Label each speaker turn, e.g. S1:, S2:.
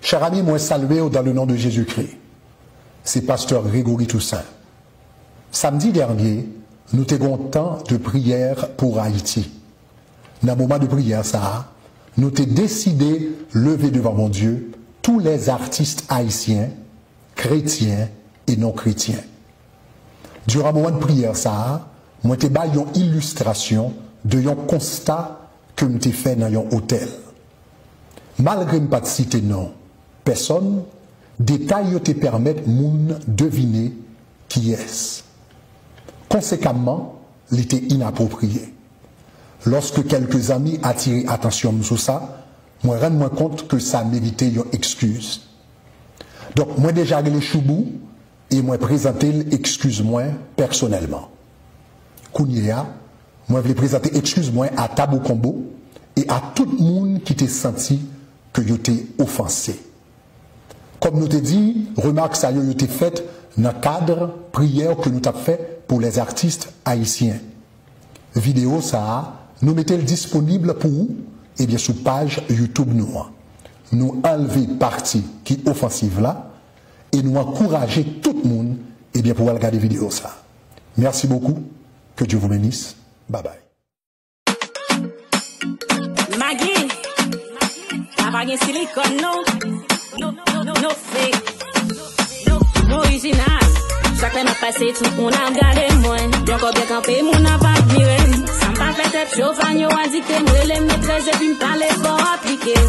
S1: Chers amis, moi salué dans le nom de Jésus-Christ. C'est pasteur Grégory Toussaint. Samedi dernier, nous avons temps de prière pour Haïti. Dans le moment de prière, nous avons décidé de lever devant mon Dieu tous les artistes haïtiens, chrétiens et non chrétiens. Durant le moment de prière, moi j'ai fait une illustration de un constat que j'ai fait dans un hôtel. Malgré ne pas citer non, personne, détails te permettent de deviner qui est-ce. Conséquemment, il était inapproprié. Lorsque quelques amis attirent attention sur ça, moi je me rends compte que ça méritait une excuse. Donc, moi déjà les choubou et moi présenter l'excuse-moi personnellement. Kounia, moi je vais présenter excuse-moi à Tabou Combo et à tout le monde qui t'a senti que vous t'ai offensé. Comme nous t'ai dit, remarque ça vous t'ai faite dans le cadre prière que nous t'avons fait pour les artistes haïtiens. Vidéo ça, nous mettons disponible pour vous, et bien sur page YouTube nous. Nous enlever partie qui est offensive là, et nous encourager tout le monde, et bien pour regarder vidéo ça. Merci beaucoup, que Dieu vous bénisse, bye bye.
S2: Maggie, t'as pas de silicone, no fake, no original. Chaque fois que passé tout on a regardé moi. Bien qu'on bien campé, mon a pas admiré. Ça m'a fait être chaud, on a dit que moi les maîtresses et puis me parler pour appliquer.